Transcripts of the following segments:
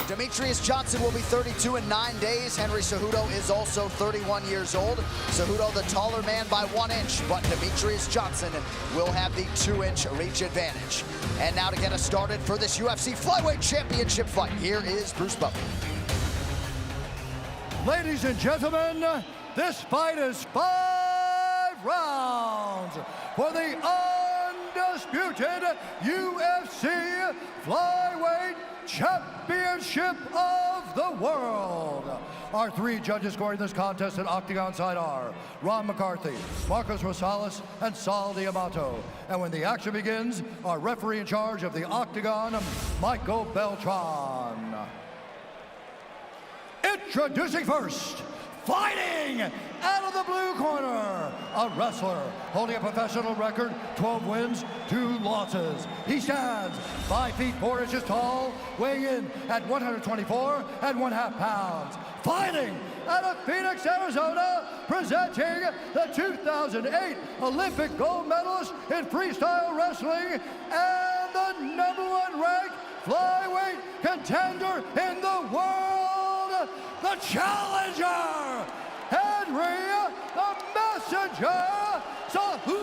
Demetrious Johnson will be 32 in 9 days. Henry Cejudo is also 31 years old. Cejudo the taller man by 1 inch, but Demetrious Johnson will have the 2-inch reach advantage. And now to get us started for this UFC Flyweight Championship fight, here is Bruce Buffer. Ladies and gentlemen, this fight is 5 rounds for the undisputed UFC Flyweight Championship of the world. Our 3 judges scoring this contest at Octagon side are Ron McCarthy, Marcos Rosales, and Sal Diamato. And when the action begins, our referee in charge of the Octagon, Michael Beltran. Introducing first, fighting out of the blue corner, a wrestler holding a professional record, 12 wins, 2 losses. He stands 5 feet 4 inches tall, weighing in at 124 1/2 pounds. Fighting out of Phoenix, Arizona, presenting the 2008 Olympic gold medalist in freestyle wrestling and the #1 ranked flyweight contender in the world, the challenger, Henry the Messenger Cejudo.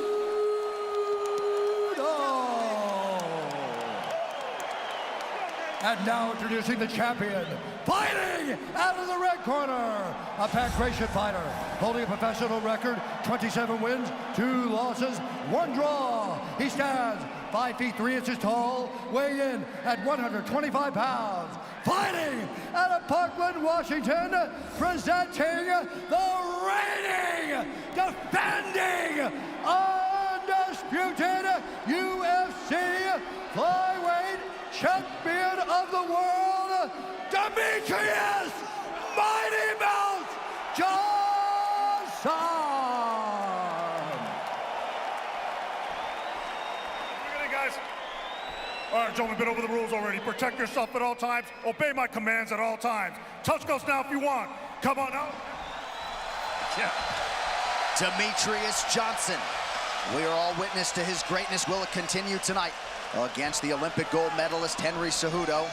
And now introducing the champion, fighting out of the red corner, a pancration fighter, holding a professional record, 27 wins, 2 losses, 1 draw. He stands 5 feet 3 inches tall, weighing in at 125 pounds. Fighting out of Parkland, Washington, presenting the reigning, defending, undisputed UFC Flyweight Champion of the world, Demetrious Mighty Mouse Johnson. Guys. All right, gentlemen, been over the rules already. Protect yourself at all times. Obey my commands at all times. Touch goes now if you want. Come on now. Yeah. Demetrious Johnson. We are all witness to his greatness. Will it continue tonight against the Olympic gold medalist Henry Cejudo?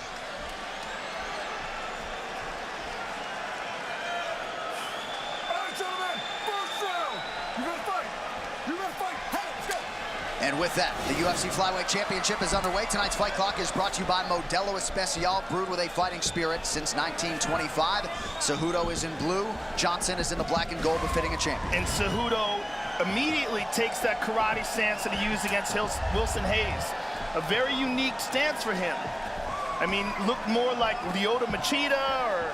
And with that, the UFC Flyweight Championship is underway. Tonight's fight clock is brought to you by Modelo Especial, brewed with a fighting spirit since 1925. Cejudo is in blue, Johnson is in the black and gold, befitting a champion. And Cejudo immediately takes that karate stance that he used against Wilson Hayes. A very unique stance for him. I mean, looked more like Lyoto Machida or,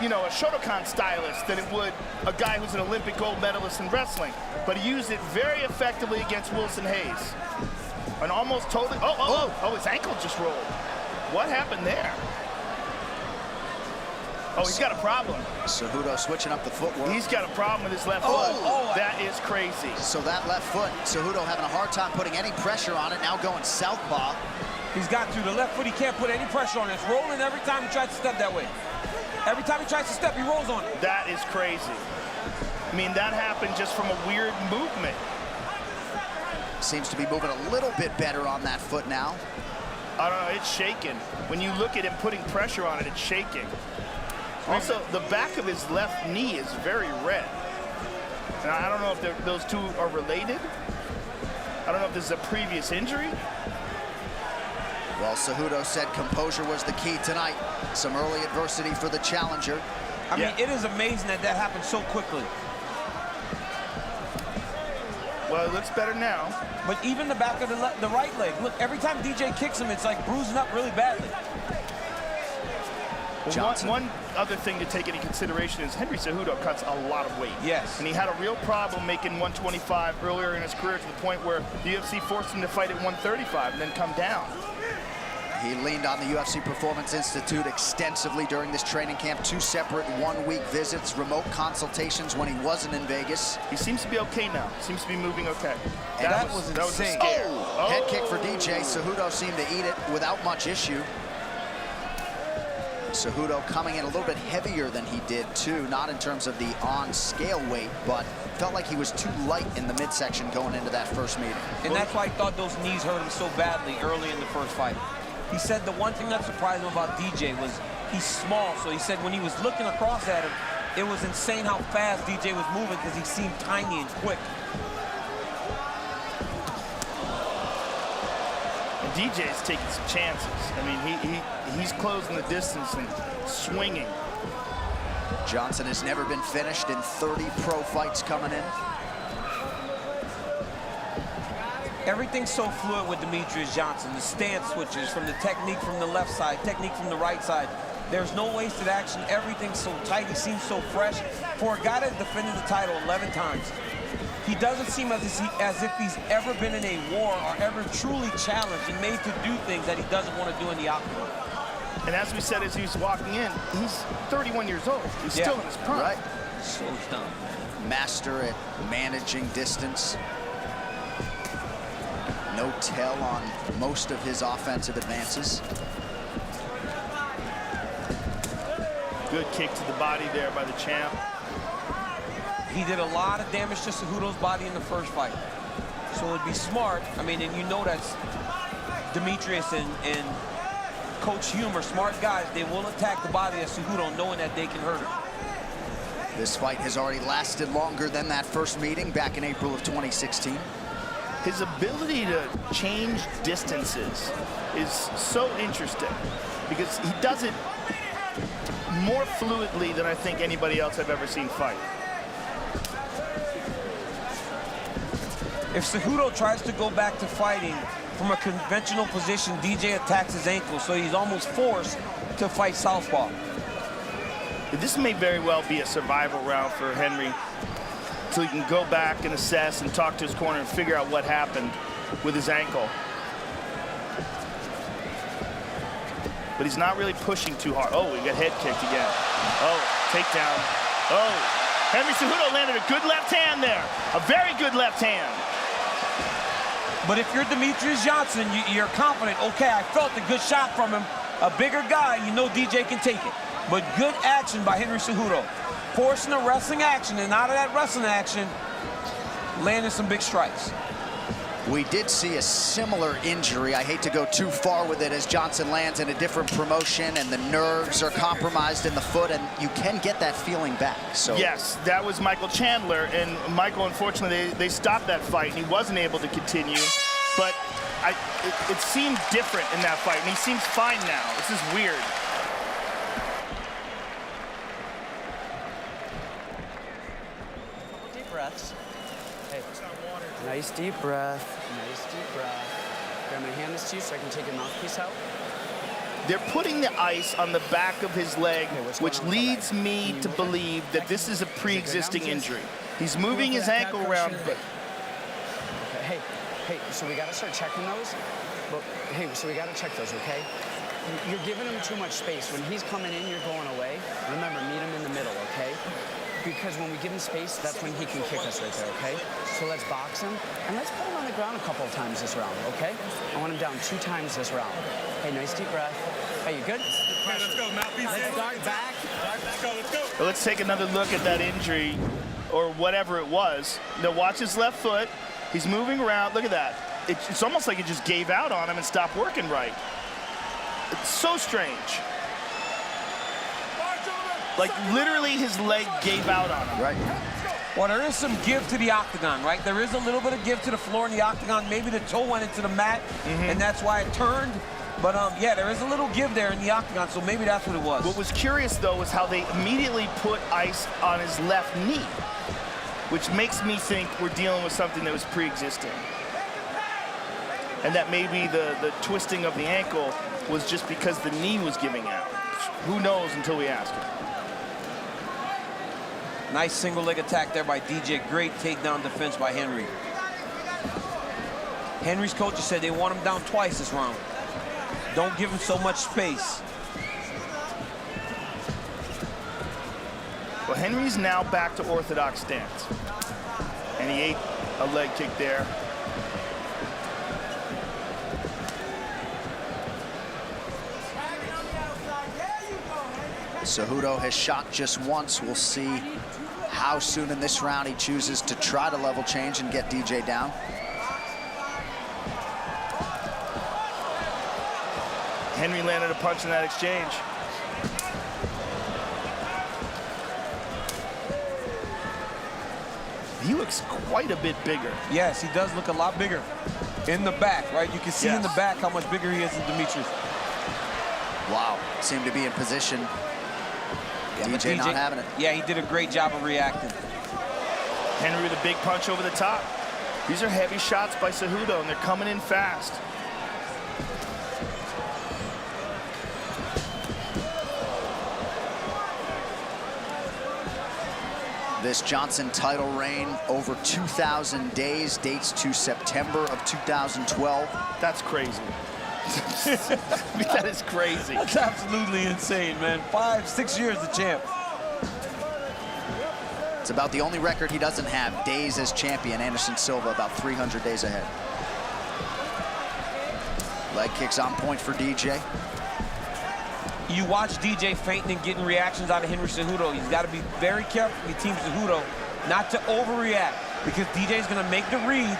you know, a Shotokan stylist than it would a guy who's an Olympic gold medalist in wrestling. But he used it very effectively against Wilson Hayes. And almost totally, his ankle just rolled. What happened there? Oh, he's got a problem. Cejudo switching up the footwork. He's got a problem with his left foot. That is crazy. So that left foot, Cejudo having a hard time putting any pressure on it, now going southpaw. He's got to. The left foot, he can't put any pressure on it. It's rolling every time he tries to step that way. Every time he tries to step, he rolls on it. That is crazy. I mean, that happened just from a weird movement. Seems to be moving a little bit better on that foot now. I don't know, it's shaking. When you look at him putting pressure on it, it's shaking. Also, the back of his left knee is very red. And I don't know if those two are related. I don't know if this is a previous injury. Well, Cejudo said composure was the key tonight. Some early adversity for the challenger. I mean, it is amazing that that happened so quickly. Well, it looks better now. But even the back of the right leg, look, every time DJ kicks him, it's like bruising up really badly. Well, one other thing to take into consideration is Henry Cejudo cuts a lot of weight. Yes. And he had a real problem making 125 earlier in his career, to the point where the UFC forced him to fight at 135 and then come down. He leaned on the UFC Performance Institute extensively during this training camp. 2 separate 1-week visits, remote consultations when he wasn't in Vegas. He seems to be okay now. Seems to be moving okay. And that was insane. That was a scare. Head kick for DJ. Cejudo seemed to eat it without much issue. Cejudo coming in a little bit heavier than he did too, not in terms of the on-scale weight, but felt like he was too light in the midsection going into that first meeting. And that's why I thought those knees hurt him so badly early in the first fight. He said the one thing that surprised him about DJ was he's small, so he said when he was looking across at him, it was insane how fast DJ was moving because he seemed tiny and quick. And DJ's taking some chances. I mean, he's closing the distance and swinging. Johnson has never been finished in 30 pro fights coming in. Everything's so fluid with Demetrious Johnson. The stance switches from the technique from the left side, technique from the right side. There's no wasted action. Everything's so tight. He seems so fresh. For a guy that defended the title 11 times, he doesn't seem as if he's ever been in a war or ever truly challenged and made to do things that he doesn't want to do in the octagon. And as we said as he was walking in, he's 31 years old. He's still in his prime. Right. So dumb. Master at managing distance. No tell on most of his offensive advances. Good kick to the body there by the champ. He did a lot of damage to Cejudo's body in the first fight. So it'd be smart. I mean, and you know that's Demetrious and Coach Hume are smart guys. They will attack the body of Cejudo knowing that they can hurt him. This fight has already lasted longer than that first meeting back in April of 2016. His ability to change distances is so interesting because he does it more fluidly than I think anybody else I've ever seen fight. If Cejudo tries to go back to fighting from a conventional position, DJ attacks his ankle, so he's almost forced to fight southpaw. This may very well be a survival round for Henry, so he can go back and assess and talk to his corner and figure out what happened with his ankle. But he's not really pushing too hard. Oh, he got head kicked again. Oh, takedown. Oh, Henry Cejudo landed a good left hand there. A very good left hand. But if you're Demetrious Johnson, you're confident, okay, I felt a good shot from him. A bigger guy, you know DJ can take it. But good action by Henry Cejudo. Forcing a wrestling action, and out of that wrestling action, landing some big strikes. We did see a similar injury. I hate to go too far with it as Johnson lands in a different promotion and the nerves are compromised in the foot, and you can get that feeling back. So yes, that was Michael Chandler, and Michael, unfortunately, they stopped that fight, and he wasn't able to continue. But it seemed different in that fight, and he seems fine now. This is weird. Deep breaths. Hey, nice deep breath. Nice deep breath. Okay, I'm gonna hand this to you so I can take your mouthpiece out. They're putting the ice on the back of his leg, which leads me to believe that this is a pre-existing injury. He's moving his ankle around. Okay, hey, so we gotta start checking those. But hey, so we gotta check those, okay? You're giving him too much space. When he's coming in, you're going away. Remember, meet him in the middle, okay? Because when we give him space, that's when he can kick us right there, okay? So let's box him, and let's put him on the ground a couple of times this round, okay? I want him down 2 times this round. Hey, nice deep breath. Hey, you good? Okay, let's go, mouthpiece. Let's start back. Let's go, let's go. Well, let's take another look at that injury, or whatever it was. Now watch his left foot. He's moving around. Look at that. It's almost like it just gave out on him and stopped working right. It's so strange. Like, literally, his leg gave out on him. right. Well, there is some give to the octagon, right? There is a little bit of give to the floor in the octagon. Maybe the toe went into the mat, and that's why it turned. But, yeah, there is a little give there in the octagon, so maybe that's what it was. What was curious, though, was how they immediately put ice on his left knee, which makes me think we're dealing with something that was pre-existing. And that maybe the twisting of the ankle was just because the knee was giving out. Who knows until we ask him. Nice single leg attack there by DJ. Great takedown defense by Henry. Henry's coaches said they want him down twice this round. Don't give him so much space. Well, Henry's now back to orthodox stance. And he ate a leg kick there. Cejudo has shot just once. We'll see how soon in this round he chooses to try to level change and get DJ down. Henry landed a punch in that exchange. He looks quite a bit bigger. Yes, he does look a lot bigger in the back, right? You can see in the back how much bigger he is than Demetrious. Wow, seemed to be in position. Yeah, DJ not having it. Yeah, he did a great job of reacting. Henry with a big punch over the top. These are heavy shots by Cejudo, and they're coming in fast. This Johnson title reign over 2,000 days, dates to September of 2012. That's crazy. That is crazy. That's absolutely insane, man. 5-6 years the champ. It's about the only record he doesn't have, days as champion. Anderson Silva about 300 days ahead. Leg kicks on point for DJ. You watch DJ fainting and getting reactions out of Henry Cejudo. He's got to be very careful with Team Cejudo not to overreact, because DJ's going to make the read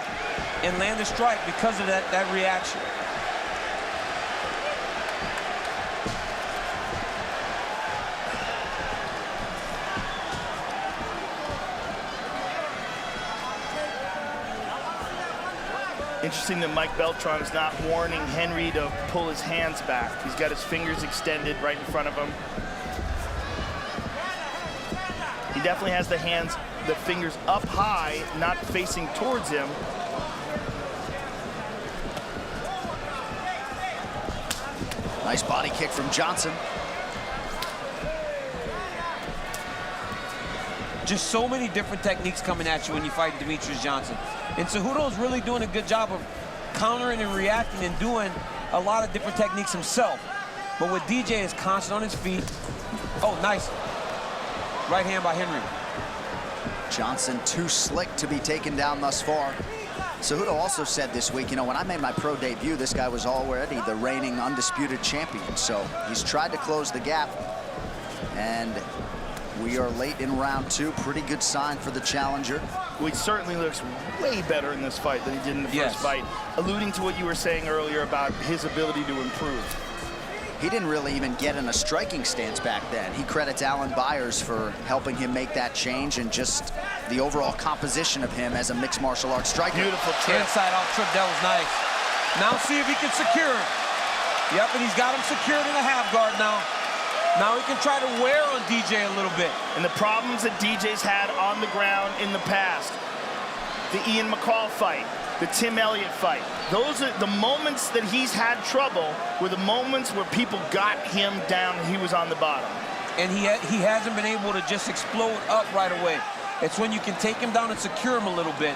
and land the strike because of that reaction. Interesting that Mike Beltran is not warning Henry to pull his hands back. He's got his fingers extended right in front of him. He definitely has the fingers up high, not facing towards him. Nice body kick from Johnson. Just so many different techniques coming at you when you fight Demetrious Johnson. And Cejudo is really doing a good job of countering and reacting and doing a lot of different techniques himself. But with DJ is constant on his feet. Oh, nice. Right hand by Henry. Johnson too slick to be taken down thus far. Cejudo also said this week, you know, when I made my pro debut, this guy was already the reigning undisputed champion. So he's tried to close the gap. And we are late in round two. Pretty good sign for the challenger. Well, he certainly looks way better in this fight than he did in the first fight, alluding to what you were saying earlier about his ability to improve. He didn't really even get in a striking stance back then. He credits Alan Byers for helping him make that change, and just the overall composition of him as a mixed martial arts striker. Beautiful trip. Inside out trip, that was nice. Now see if he can secure him. Yep, and he's got him secured in a half guard now. Now he can try to wear on DJ a little bit. And the problems that DJ's had on the ground in the past, the Ian McCall fight, the Tim Elliott fight, those are the moments that he's had trouble, were the moments where people got him down and he was on the bottom. And he hasn't been able to just explode up right away. It's when you can take him down and secure him a little bit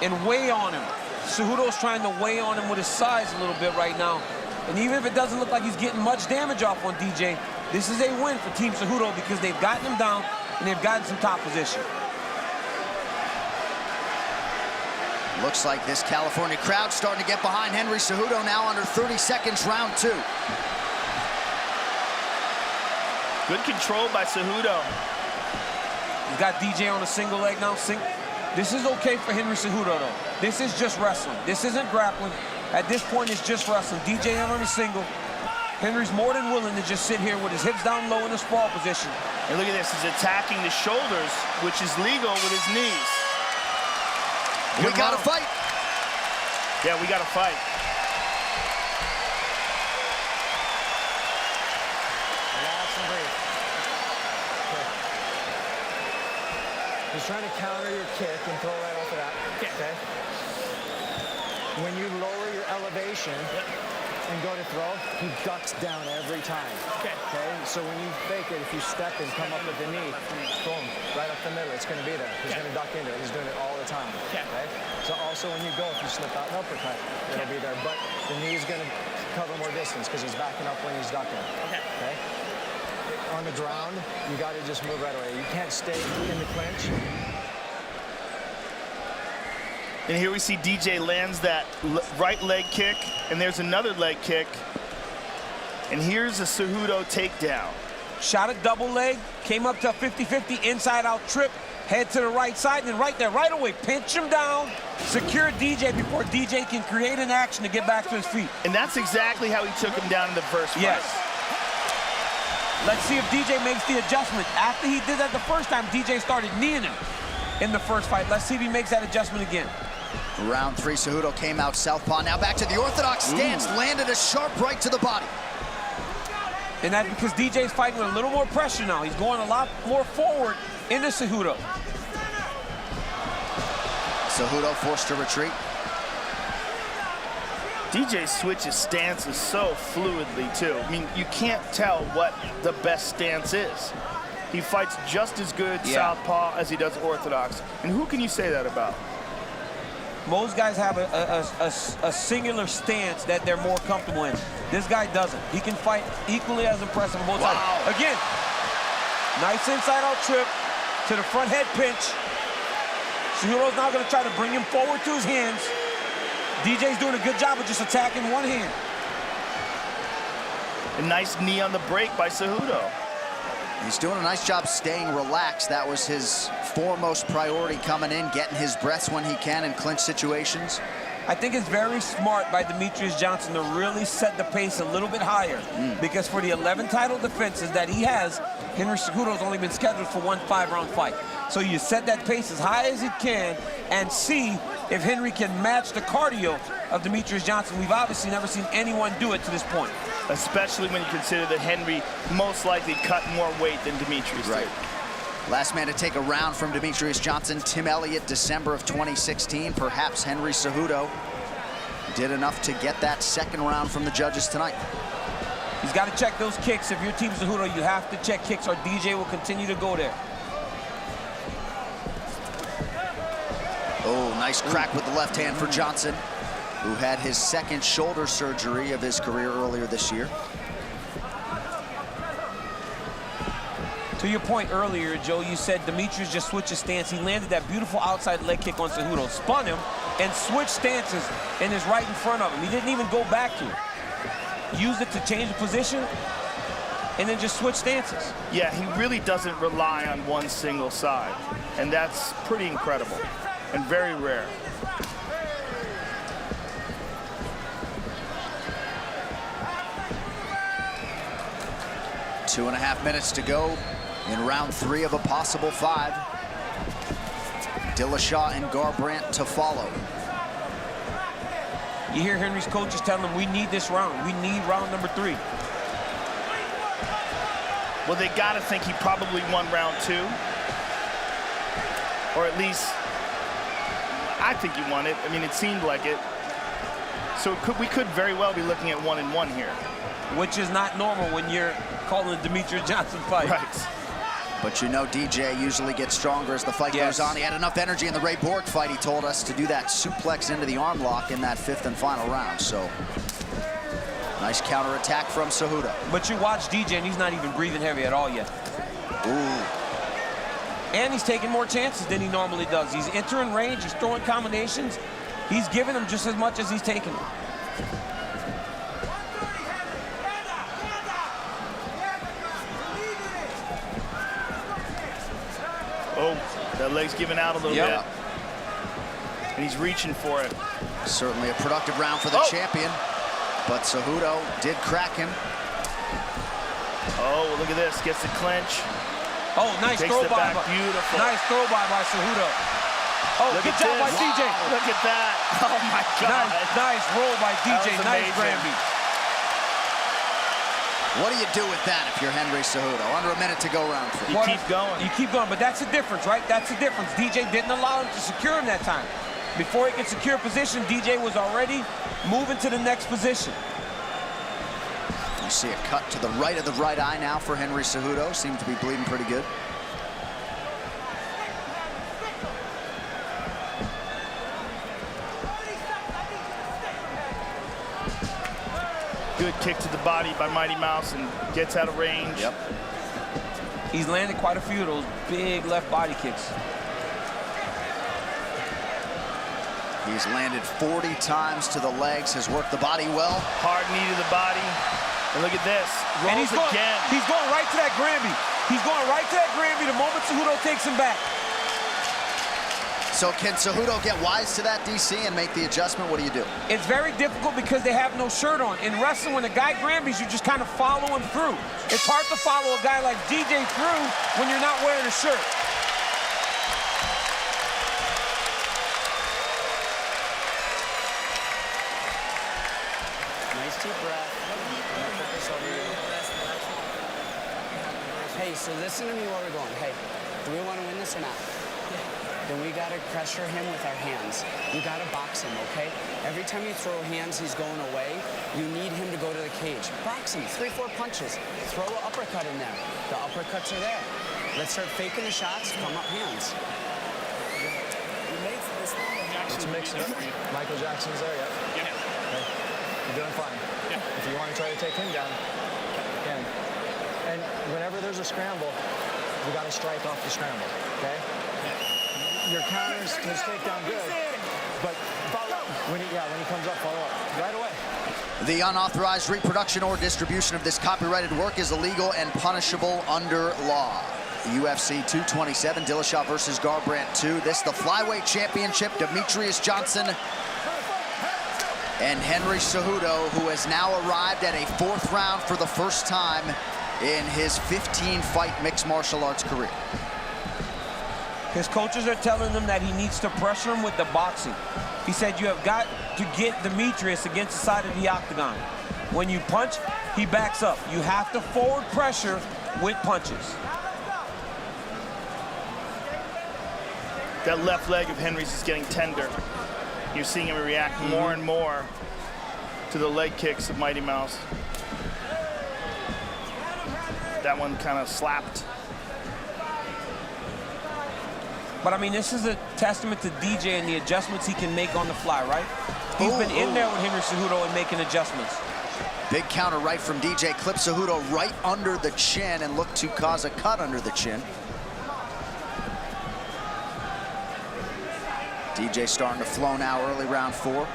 and weigh on him. Cejudo's trying to weigh on him with his size a little bit right now. And even if it doesn't look like he's getting much damage off on DJ, this is a win for Team Cejudo because they've gotten him down and they've gotten some top position. Looks like this California crowd starting to get behind Henry Cejudo now under 30 seconds, round two. Good control by Cejudo. He's got DJ on a single leg now. This is okay for Henry Cejudo, though. This is just wrestling. This isn't grappling. At this point, it's just wrestling. DJ in on a single. Henry's more than willing to just sit here with his hips down low in a sprawl position. And look at this, he's attacking the shoulders, which is legal with his knees. We got to fight. Yeah, we got to fight. Relax and breathe. Okay. He's trying to counter your kick and throw right off of that. Okay. When you lower your elevation and go to throw, he ducks down every time. Okay. So when you fake it, if you step and come up with the knee, boom, right up the middle, it's going to be there. He's going to duck into it. He's doing it all the time. Okay. So also when you go, if you slip out an uppercut, it'll be there. But the knee is going to cover more distance because he's backing up when he's ducking. Okay. On the ground, you got to just move right away. You can't stay in the clinch. And here we see DJ lands that right leg kick, and there's another leg kick. And here's a Cejudo takedown. Shot a double leg, came up to a 50-50 inside out trip, head to the right side, and then right there, right away, pinch him down, secure DJ before DJ can create an action to get back to his feet. And that's exactly how he took him down in the first fight. Yes. Let's see if DJ makes the adjustment. After he did that the first time, DJ started kneeing him. in the first fight. Let's see if he makes that adjustment again. Round 3, Cejudo came out southpaw. Now back to the orthodox stance. Landed a sharp right to the body. And that's because DJ's fighting with a little more pressure now. He's going a lot more forward into Cejudo. Cejudo forced to retreat. DJ switches stances so fluidly, too. I mean, you can't tell what the best stance is. He fights just as good southpaw as he does orthodox. And who can you say that about? Most guys have a singular stance that they're more comfortable in. This guy doesn't. He can fight equally as impressive on both sides. Again, nice inside-out trip to the front head pinch. Cejudo's now going to try to bring him forward to his hands. DJ's doing a good job of just attacking one hand. A nice knee on the break by Cejudo. He's doing a nice job staying relaxed. That was his foremost priority coming in, getting his breaths when he can in clinch situations. I think it's very smart by Demetrious Johnson to really set the pace a little bit higher because for the 11 title defenses that he has, Henry Cejudo's only been scheduled for one 5-round fight. So you set that pace as high as you can and see if Henry can match the cardio of Demetrious Johnson. We've obviously never seen anyone do it to this point. Especially when you consider that Henry most likely cut more weight than Demetrious did. Last man to take a round from Demetrious Johnson, Tim Elliott, December of 2016. Perhaps Henry Cejudo did enough to get that second round from the judges tonight. He's got to check those kicks. If you're Team Cejudo, you have to check kicks or DJ will continue to go there. Oh, nice crack with the left hand for Johnson, who had his second shoulder surgery of his career earlier this year. To your point earlier, Joe, you said Demetrious just switched his stance. He landed that beautiful outside leg kick on Cejudo, spun him, and switched stances and is right in front of him. He didn't even go back to it. Used it to change the position and then just switch stances. Yeah, he really doesn't rely on one single side, and that's pretty incredible and very rare. Two and a half minutes to go in round 3 of a possible 5. Dillashaw and Garbrandt to follow. You hear Henry's coaches telling him, we need this round. We need round number 3. Well, they got to think he probably won round 2. Or at least, I think he won it. I mean, it seemed like it. So we could very well be looking at 1-1 here. Which is not normal when you're calling a Demetrious Johnson fight. Right. But you know DJ usually gets stronger as the fight goes on. He had enough energy in the Ray Borg fight, he told us, to do that suplex into the arm lock in that 5th and final round. So, nice counterattack from Cejudo. But you watch DJ and he's not even breathing heavy at all yet. Ooh. And he's taking more chances than he normally does. He's entering range, he's throwing combinations. He's giving them just as much as he's taking them. Oh, that leg's giving out a little bit. And he's reaching for it. Certainly a productive round for the champion, but Cejudo did crack him. Oh, look at this, gets the clinch. Oh, nice throw by. Beautiful. Nice throw by Cejudo. Oh, good job by DJ. Look at that. Oh my God. Nice roll by DJ. Nice Granby. What do you do with that if you're Henry Cejudo? Under a minute to go round 3. You keep going. You keep going, but that's the difference, right? That's the difference. DJ didn't allow him to secure him that time. Before he could secure position, DJ was already moving to the next position. You see a cut to the right of the right eye now for Henry Cejudo. Seems to be bleeding pretty good. Good kick to the body by Mighty Mouse and gets out of range. Yep. He's landed quite a few of those big left body kicks. He's landed 40 times to the legs, has worked the body well. Hard knee to the body. And look at this. Rolls and he's going, again. He's going right to that Granby. He's going right to that Granby the moment Cejudo takes him back. So can Cejudo get wise to that, DC, and make the adjustment? What do you do? It's very difficult because they have no shirt on. In wrestling, when a guy Granbys, you just kind of follow him through. It's hard to follow a guy like DJ through when you're not wearing a shirt. Hey, so listen to me while we're going. Hey, do we want to win this or not? Then we gotta pressure him with our hands. You gotta box him, okay? Every time you throw hands, he's going away. You need him to go to the cage. Box him, 3-4 punches. Throw an uppercut in there. The uppercuts are there. Let's start faking the shots, come up hands. Let's mix it up. Michael Jackson's there, yeah? Yeah. Okay. You're doing fine. Yeah. If you want to try to take him down, you can. And whenever there's a scramble, you got to strike off the scramble, okay? Your counters, his takedown good, but when he comes up, follow up right away. The unauthorized reproduction or distribution of this copyrighted work is illegal and punishable under law. UFC 227, Dillashaw versus Garbrandt 2. This the flyweight championship, Demetrious Johnson and Henry Cejudo, who has now arrived at a 4th round for the first time in his 15-fight mixed martial arts career. His coaches are telling him that he needs to pressure him with the boxing. He said, you have got to get Demetrious against the side of the octagon. When you punch, he backs up. You have to forward pressure with punches. That left leg of Henry's is getting tender. You're seeing him react more and more to the leg kicks of Mighty Mouse. That one kind of slapped. But I mean, this is a testament to DJ and the adjustments he can make on the fly, right? He's been in there with Henry Cejudo and making adjustments. Big counter right from DJ, clips Cejudo right under the chin and looked to cause a cut under the chin. DJ starting to flow now, early round 4.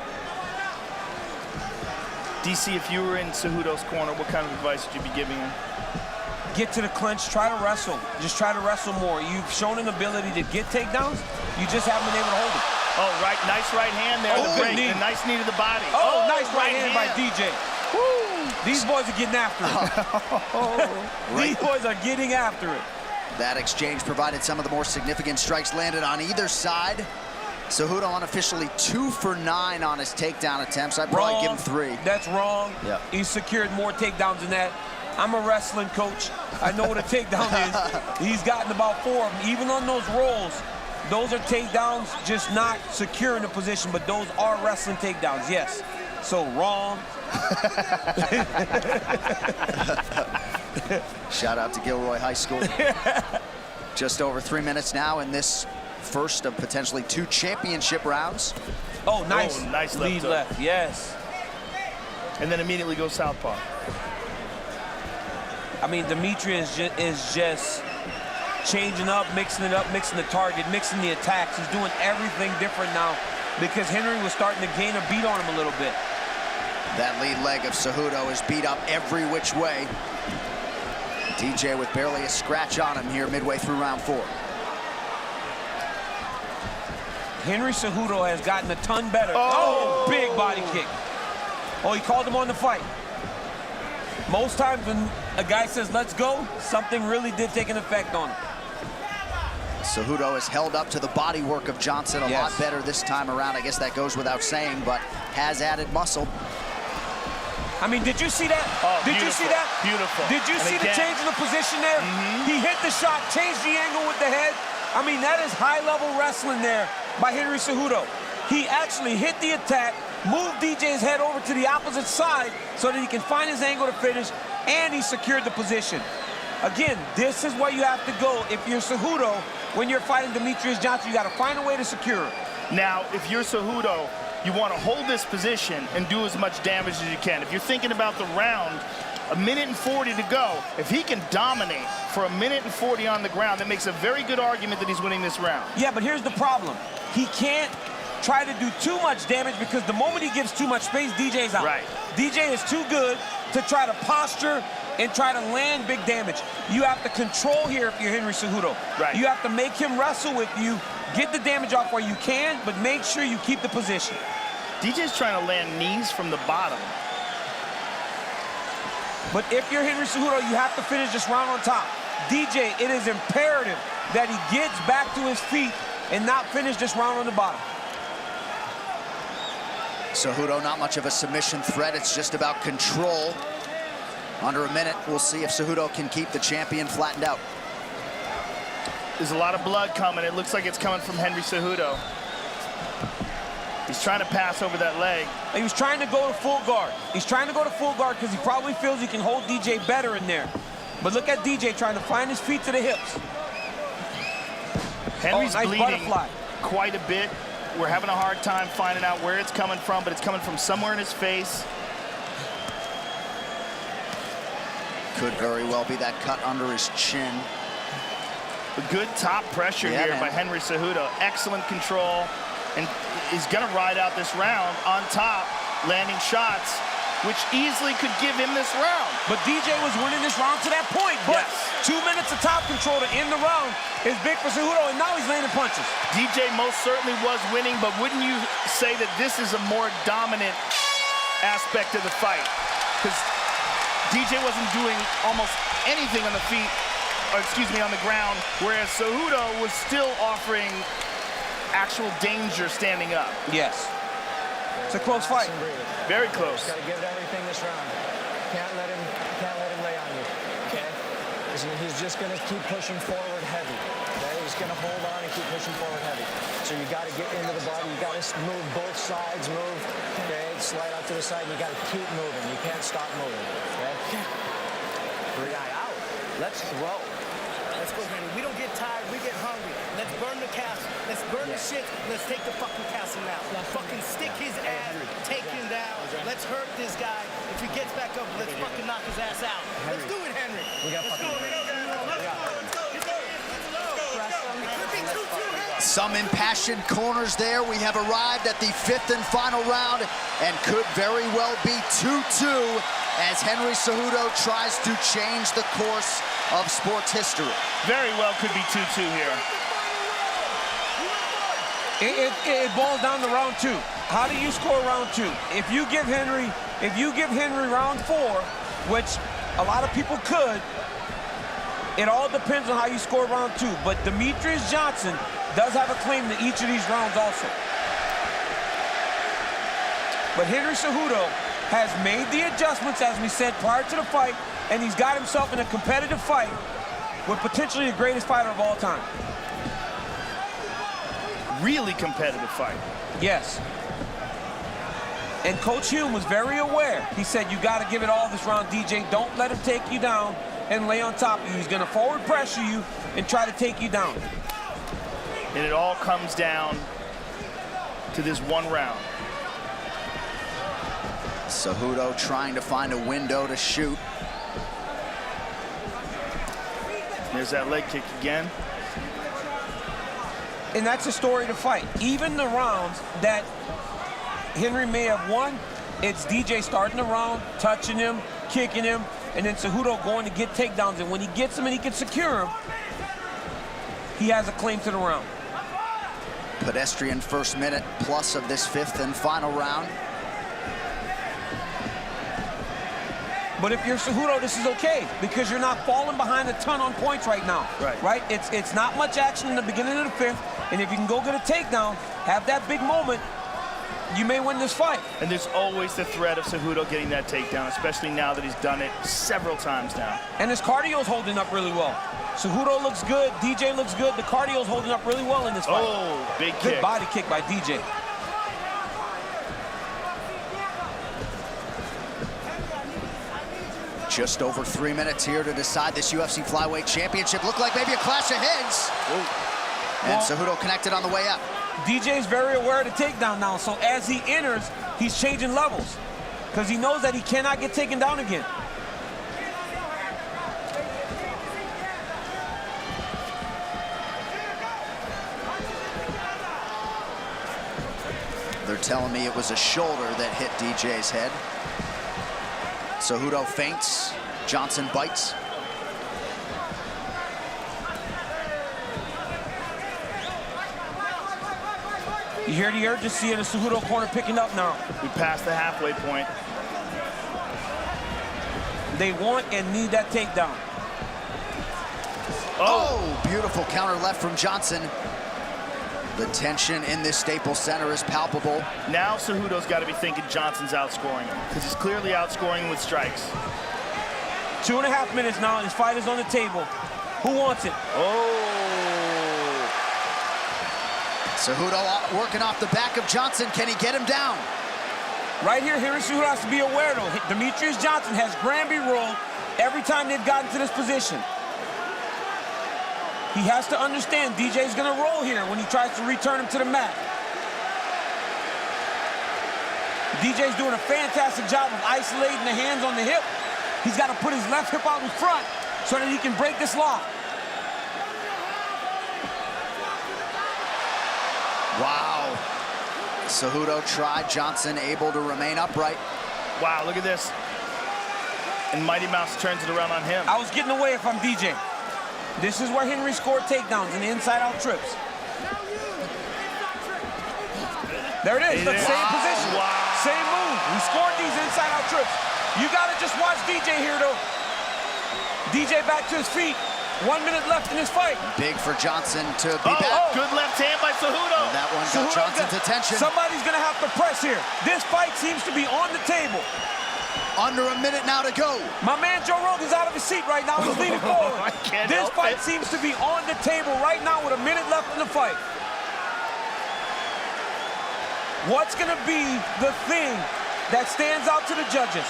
DC, if you were in Cejudo's corner, what kind of advice would you be giving him? Get to the clinch, try to wrestle. Just try to wrestle more. You've shown an ability to get takedowns. You just haven't been able to hold it. Oh, right, nice right hand there. Oh, The break. knee. A nice knee to the body. Oh, nice right hand by DJ. Woo. These boys are getting after it. These boys are getting after it. That exchange provided some of the more significant strikes landed on either side. Cejudo unofficially 2 for 9 on his takedown attempts. I'd probably give him 3. That's wrong. Yep. He's secured more takedowns than that. I'm a wrestling coach. I know what a takedown is. He's gotten about 4 of them. Even on those rolls, those are takedowns, just not securing the position, but those are wrestling takedowns, yes. So wrong. Shout out to Gilroy High School. Just over 3 minutes now in this first of potentially 2 championship rounds. Oh, nice. Oh, nice lead left, yes. And then immediately go southpaw. I mean, Demetrious is just changing up, mixing it up, mixing the target, mixing the attacks. He's doing everything different now because Henry was starting to gain a beat on him a little bit. That lead leg of Cejudo is beat up every which way. DJ with barely a scratch on him here midway through round 4. Henry Cejudo has gotten a ton better. Oh, big body kick. Oh, he called him on the fight. Most times when a guy says, let's go, something really did take an effect on him. Cejudo has held up to the body work of Johnson a lot better this time around. I guess that goes without saying, but has added muscle. I mean, did you see that? Oh, did you see that? Beautiful. Did you see the change in the position there? He hit the shot, changed the angle with the head. I mean, that is high-level wrestling there by Henry Cejudo. He actually hit the attack, moved DJ's head over to the opposite side so that he can find his angle to finish, and he secured the position. Again, this is where you have to go. If you're Cejudo, when you're fighting Demetrious Johnson, you got to find a way to secure it. Now, if you're Cejudo, you want to hold this position and do as much damage as you can. If you're thinking about the round, 1:40 to go. If he can dominate for 1:40 on the ground, that makes a very good argument that he's winning this round. Yeah, but here's the problem. He can't try to do too much damage because the moment he gives too much space, DJ's out. Right. DJ is too good to try to posture and try to land big damage. You have to control here if you're Henry Cejudo. Right. You have to make him wrestle with you, get the damage off where you can, but make sure you keep the position. DJ's trying to land knees from the bottom. But if you're Henry Cejudo, you have to finish this round on top. DJ, it is imperative that he gets back to his feet and not finish this round on the bottom. Cejudo not much of a submission threat. It's just about control. Under a minute, we'll see if Cejudo can keep the champion flattened out. There's a lot of blood coming. It looks like it's coming from Henry Cejudo. He's trying to pass over that leg. He was trying to go to full guard. He's trying to go to full guard because he probably feels he can hold DJ better in there. But look at DJ trying to find his feet to the hips. Henry's nice bleeding butterfly. quite a bit. We're having a hard time finding out where it's coming from, but it's coming from somewhere in his face. Could very well be that cut under his chin. A good top pressure here man. by Henry Cejudo. Excellent control. And he's going to ride out this round on top, landing shots, which easily could give him this round. But DJ was winning this round to that point. But Yes. 2 minutes of top control to end the round is big for Cejudo, and now he's landing punches. DJ most certainly was winning, but wouldn't you say that this is a more dominant aspect of the fight? Because DJ wasn't doing almost anything on the feet, or excuse me, on the ground, whereas Cejudo was still offering actual danger standing up. Yes. It's a close fight. Very close. Got to give it everything this round. Can't let him lay on you. Okay? He's just going to keep pushing forward heavy. Okay? He's going to hold on and keep pushing forward heavy. So you got to get into the body. You got to move both sides. Move. Okay? Slide out to the side. You got to keep moving. You can't stop moving. Okay? Three eye out. Let's throw. Let's go, Henry. We don't get tired. We get hungry. Let's burn the castle. Let's burn the shit. Let's take the fucking castle now. Fucking stick his ass. Take him down. Let's hurt this guy. If he gets back up, let's fucking knock his ass out. Let's do it, Henry. Let's go. Some impassioned corners there. We have arrived at the 5th and final round and could very well be 2-2 as Henry Cejudo tries to change the course of sports history. Very well could be 2-2 here. It boils down to round 2. How do you score round 2? If you give Henry round 4, which a lot of people could, it all depends on how you score round 2. But Demetrious Johnson does have a claim to each of these rounds also. But Henry Cejudo has made the adjustments, as we said, prior to the fight, and he's got himself in a competitive fight with potentially the greatest fighter of all time. Really competitive fight. Yes. And Coach Hume was very aware. He said, you got to give it all this round, DJ. Don't let him take you down and lay on top of you. He's going to forward pressure you and try to take you down. And it all comes down to this one round. Cejudo trying to find a window to shoot. There's that leg kick again. And that's the story of the fight. Even the rounds that Henry may have won, it's DJ starting the round, touching him, kicking him, and then Cejudo going to get takedowns. And when he gets them and he can secure them, he has a claim to the round. Pedestrian first minute plus of this 5th and final round. But if you're Cejudo, this is okay because you're not falling behind a ton on points right now. Right? It's not much action in the beginning of the 5th, and if you can go get a takedown, have that big moment, you may win this fight. And there's always the threat of Cejudo getting that takedown, especially now that he's done it several times now. And his cardio's holding up really well. Cejudo looks good, DJ looks good, the cardio's holding up really well in this fight. Oh, big kick. Good body kick by DJ. Just over 3 minutes here to decide this UFC Flyweight Championship. Looked like maybe a clash of heads. And Cejudo connected on the way up. DJ's very aware of the takedown now, so as he enters, he's changing levels because he knows that he cannot get taken down again. They're telling me it was a shoulder that hit DJ's head. Cejudo feints, Johnson bites. You hear the urgency in the Cejudo corner picking up now. We passed the halfway point. They want and need that takedown. Oh, beautiful counter left from Johnson. The tension in this Staples Center is palpable. Now Cejudo's got to be thinking Johnson's outscoring him because he's clearly outscoring him with strikes. 2.5 minutes now, and his fight is on the table. Who wants it? Oh. Cejudo working off the back of Johnson. Can he get him down? Right here, Henry Cejudo has to be aware, though. Demetrious Johnson has Granby rolled every time they've gotten to this position. He has to understand DJ's going to roll here when he tries to return him to the mat. DJ's doing a fantastic job of isolating the hands on the hip. He's got to put his left hip out in front so that he can break this lock. Wow. Cejudo tried. Johnson able to remain upright. Wow, look at this. And Mighty Mouse turns it around on him. I was getting away if I'm DJ. This is where Henry scored takedowns in the inside-out trips. There it is, the same position. Wow. Same move. We scored these inside-out trips. You gotta just watch DJ here, though. DJ back to his feet. 1 minute left in this fight. Big for Johnson to be back. Good left hand by Cejudo. And that one got Johnson's attention. Somebody's gonna have to press here. This fight seems to be on the table. Under a minute now to go. My man Joe Rogan's out of his seat right now. He's leaning forward. This fight seems to be on the table right now with a minute left in the fight. What's gonna be the thing that stands out to the judges?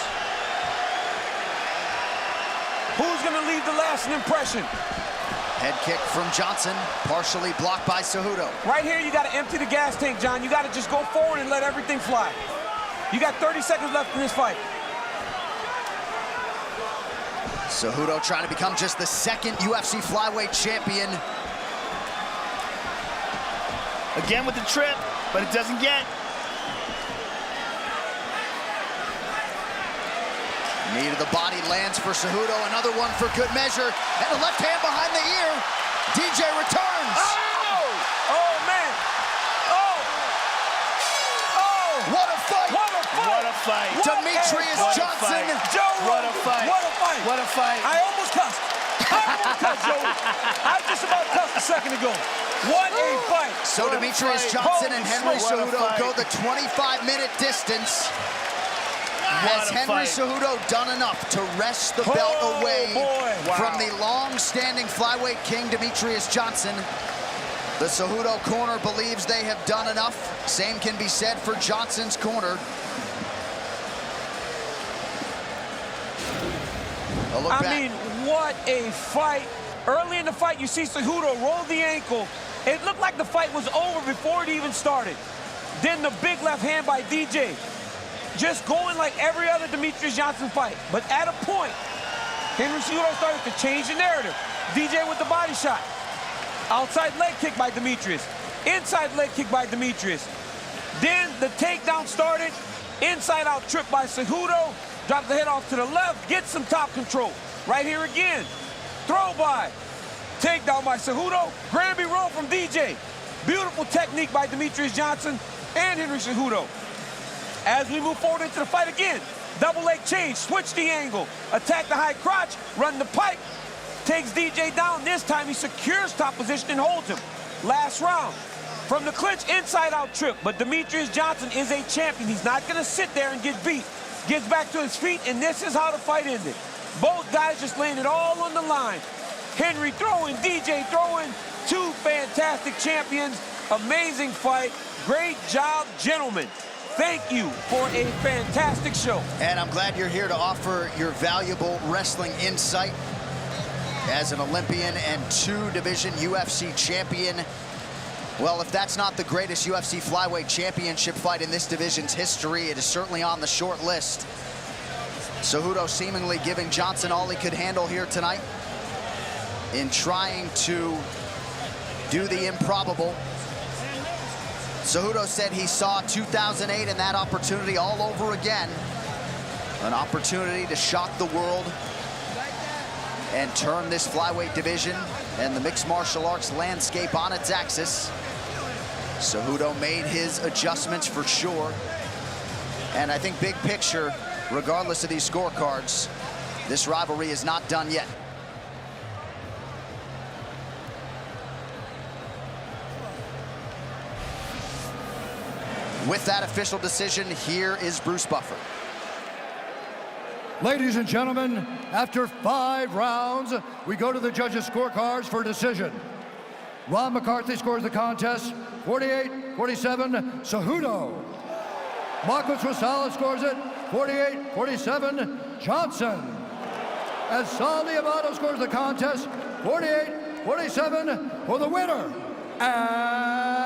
Who's gonna leave the lasting impression? Head kick from Johnson, partially blocked by Cejudo. Right here, you gotta empty the gas tank, John. You gotta just go forward and let everything fly. You got 30 seconds left in this fight. Cejudo trying to become just the second UFC flyweight champion. Again with the trip, but it doesn't get. Knee to the body lands for Cejudo. Another one for good measure. And a left hand behind the ear. DJ returns. Oh, man. What a fight. What a fight. What a fight. Demetrious Johnson. Joe What a fight. What a fight. What a fight. I almost cussed. Joe. I just about cussed a second ago. What a fight. So Demetrious Johnson and Henry Cejudo go the 25-minute distance. Has Henry Cejudo done enough to wrest the belt away from the long-standing flyweight king Demetrious Johnson? The Cejudo corner believes they have done enough. Same can be said for Johnson's corner. A look back. I mean, what a fight. Early in the fight, you see Cejudo roll the ankle. It looked like the fight was over before it even started. Then the big left hand by DJ. Just going like every other Demetrious Johnson fight. But at a point, Henry Cejudo started to change the narrative. DJ with the body shot. Outside leg kick by Demetrious. Inside leg kick by Demetrious. Then the takedown started. Inside out trip by Cejudo. Drop the head off to the left. Get some top control. Right here again. Throw by. Takedown by Cejudo. Granby roll from DJ. Beautiful technique by Demetrious Johnson and Henry Cejudo. As we move forward into the fight again, double leg change, switch the angle, attack the high crotch, run the pipe, takes DJ down. This time he secures top position and holds him. Last round. From the clinch, inside out trip, but Demetrious Johnson is a champion. He's not gonna sit there and get beat. Gets back to his feet, and this is how the fight ended. Both guys just laying it all on the line. Henry throwing, DJ throwing, two fantastic champions. Amazing fight. Great job, gentlemen. Thank you for a fantastic show. And I'm glad you're here to offer your valuable wrestling insight. As an Olympian and two-division UFC champion, well, if that's not the greatest UFC flyweight championship fight in this division's history, it is certainly on the short list. Cejudo seemingly giving Johnson all he could handle here tonight in trying to do the improbable. Cejudo said he saw 2008 and that opportunity all over again. An opportunity to shock the world and turn this flyweight division and the mixed martial arts landscape on its axis. Cejudo made his adjustments for sure. And I think big picture, regardless of these scorecards, this rivalry is not done yet. With that official decision, here is Bruce Buffer. Ladies and gentlemen, after 5 rounds, we go to the judges' scorecards for decision. Ron McCarthy scores the contest 48-47, Cejudo. Marcos Rosales scores it 48-47, Johnson. As Sal Diablo scores the contest 48-47 for the winner. And